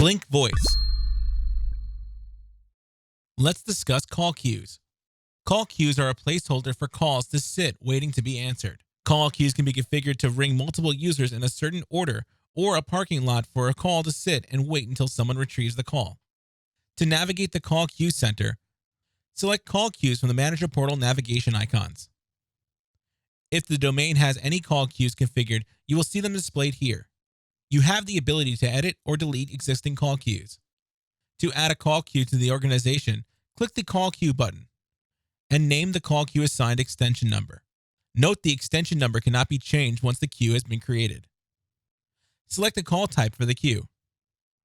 Blink Voice. Let's discuss call queues. Call queues are a placeholder for calls to sit waiting to be answered. Call queues can be configured to ring multiple users in a certain order, or a parking lot for a call to sit and wait until someone retrieves the call. To navigate the call queue center, select call queues from the Manager Portal navigation icons. If the domain has any call queues configured, you will see them displayed here. You have the ability to edit or delete existing call queues. To add a call queue to the organization, click the Call Queue button and name the call queue assigned extension number. Note the extension number cannot be changed once the queue has been created. Select a call type for the queue.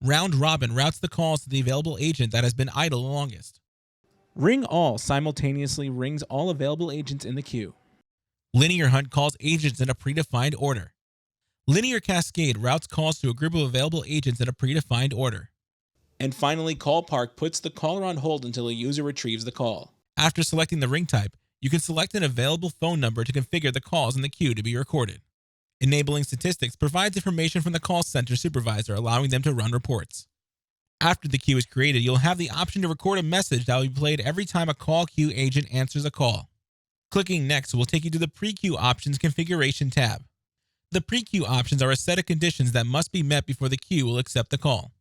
Round Robin routes the calls to the available agent that has been idle the longest. Ring All simultaneously rings all available agents in the queue. Linear Hunt calls agents in a predefined order. Linear Cascade routes calls to a group of available agents in a predefined order. And finally, Call Park puts the caller on hold until a user retrieves the call. After selecting the ring type, you can select an available phone number to configure the calls in the queue to be recorded. Enabling Statistics provides information from the call center supervisor, allowing them to run reports. After the queue is created, you'll have the option to record a message that will be played every time a call queue agent answers a call. Clicking Next will take you to the Pre-Queue Options Configuration tab. The pre-queue options are a set of conditions that must be met before the queue will accept the call.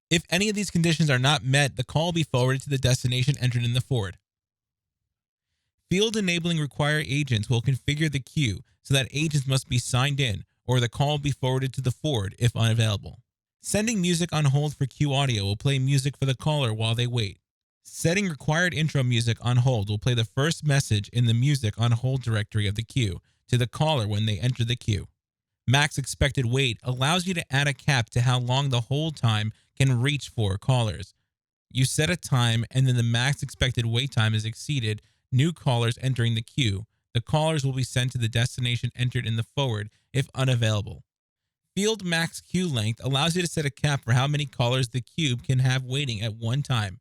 If any of these conditions are not met, the call will be forwarded to the destination entered in the forward. Field Enabling Require agents will configure the queue so that agents must be signed in, or the call will be forwarded to the forward if unavailable. Setting music on hold for queue audio will play music for the caller while they wait. Setting required intro music on hold will play the first message in the music on hold directory of the queue to the caller when they enter the queue. Max expected wait allows you to add a cap to how long the hold time can reach for callers. You set a time, and then the max expected wait time is exceeded. New callers entering the queue. The callers will be sent to the destination entered in the forward if unavailable. Field Max Queue Length allows you to set a cap for how many callers the queue can have waiting at one time.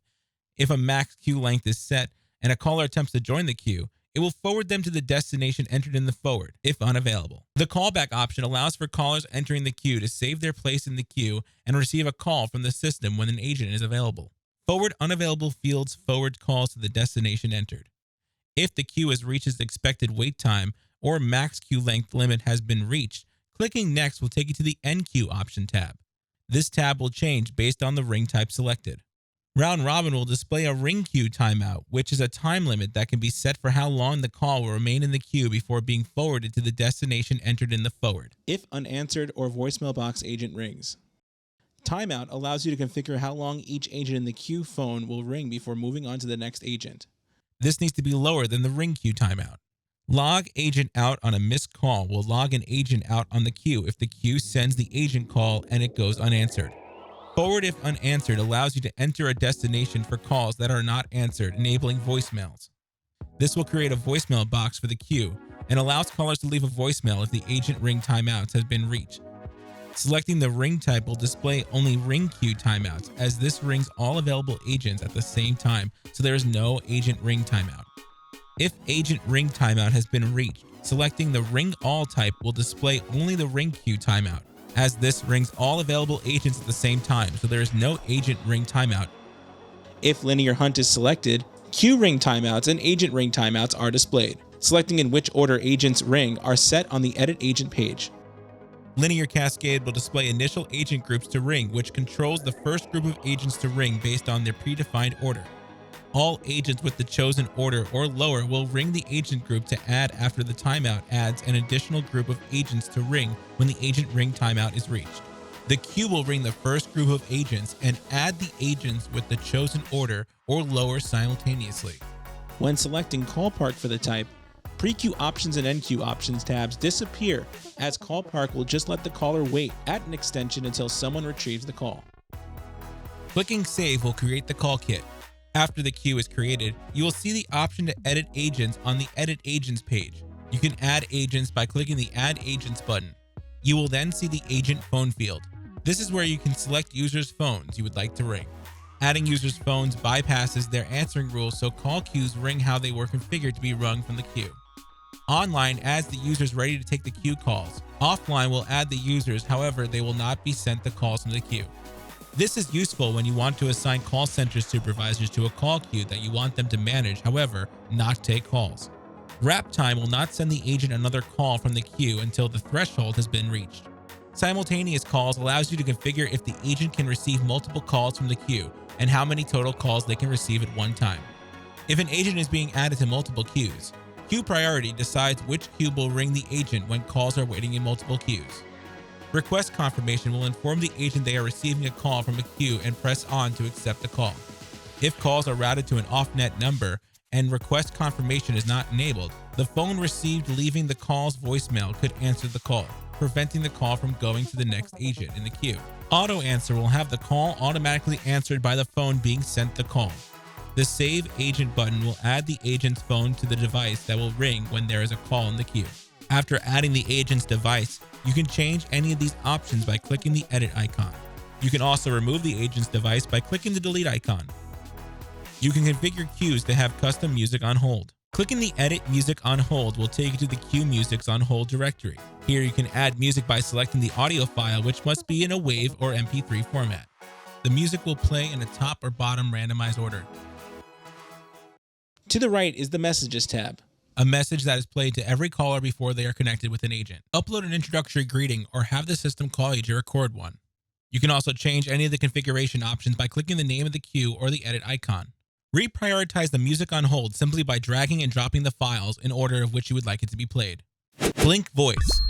If a max queue length is set and a caller attempts to join the queue, it will forward them to the destination entered in the forward, if unavailable. The callback option allows for callers entering the queue to save their place in the queue and receive a call from the system when an agent is available. Forward unavailable fields forward calls to the destination entered. If the queue has reached its expected wait time or max queue length limit has been reached, clicking Next will take you to the End Queue option tab. This tab will change based on the ring type selected. Round Robin will display a ring queue timeout, which is a time limit that can be set for how long the call will remain in the queue before being forwarded to the destination entered in the forward. If unanswered or voicemail box agent rings. Timeout allows you to configure how long each agent in the queue phone will ring before moving on to the next agent. This needs to be lower than the ring queue timeout. Log agent out on a missed call will log an agent out on the queue if the queue sends the agent call and it goes unanswered. Forward if unanswered allows you to enter a destination for calls that are not answered, enabling voicemails. This will create a voicemail box for the queue and allows callers to leave a voicemail if the agent ring timeouts has been reached. Selecting the ring type will display only ring queue timeouts, as this rings all available agents at the same time, so there is no agent ring timeout. If agent ring timeout has been reached, selecting the ring all type will display only the ring queue timeout, as this rings all available agents at the same time, so there is no agent ring timeout. If Linear Hunt is selected, queue ring timeouts and agent ring timeouts are displayed. Selecting in which order agents ring are set on the Edit Agent page. Linear Cascade will display initial agent groups to ring, which controls the first group of agents to ring based on their predefined order. All agents with the chosen order or lower will ring the agent group to add after the timeout adds an additional group of agents to ring when the agent ring timeout is reached. The queue will ring the first group of agents and add the agents with the chosen order or lower simultaneously. When selecting Call Park for the type, Pre-Queue Options and End Queue Options tabs disappear, as Call Park will just let the caller wait at an extension until someone retrieves the call. Clicking Save will create the call kit. After the queue is created, you will see the option to edit agents on the Edit Agents page. You can add agents by clicking the Add Agents button. You will then see the agent phone field. This is where you can select users' phones you would like to ring. Adding users' phones bypasses their answering rules, so call queues ring how they were configured to be rung from the queue. Online adds the users ready to take the queue calls. Offline will add the users, however, they will not be sent the calls from the queue. This is useful when you want to assign call center supervisors to a call queue that you want them to manage, however, not take calls. Wrap time will not send the agent another call from the queue until the threshold has been reached. Simultaneous calls allows you to configure if the agent can receive multiple calls from the queue and how many total calls they can receive at one time. If an agent is being added to multiple queues, queue priority decides which queue will ring the agent when calls are waiting in multiple queues. Request confirmation will inform the agent they are receiving a call from a queue and press on to accept the call. If calls are routed to an off-net number and request confirmation is not enabled, the phone received leaving the call's voicemail could answer the call, preventing the call from going to the next agent in the queue. Auto answer will have the call automatically answered by the phone being sent the call. The Save Agent button will add the agent's phone to the device that will ring when there is a call in the queue. After adding the agent's device, you can change any of these options by clicking the edit icon. You can also remove the agent's device by clicking the delete icon. You can configure queues to have custom music on hold. Clicking the edit music on hold will take you to the queue music's on hold directory. Here you can add music by selecting the audio file, which must be in a WAV or MP3 format. The music will play in a top or bottom randomized order. To the right is the Messages tab. A message that is played to every caller before they are connected with an agent. Upload an introductory greeting or have the system call you to record one. You can also change any of the configuration options by clicking the name of the queue or the edit icon. Reprioritize the music on hold simply by dragging and dropping the files in order of which you would like it to be played. Blink Voice.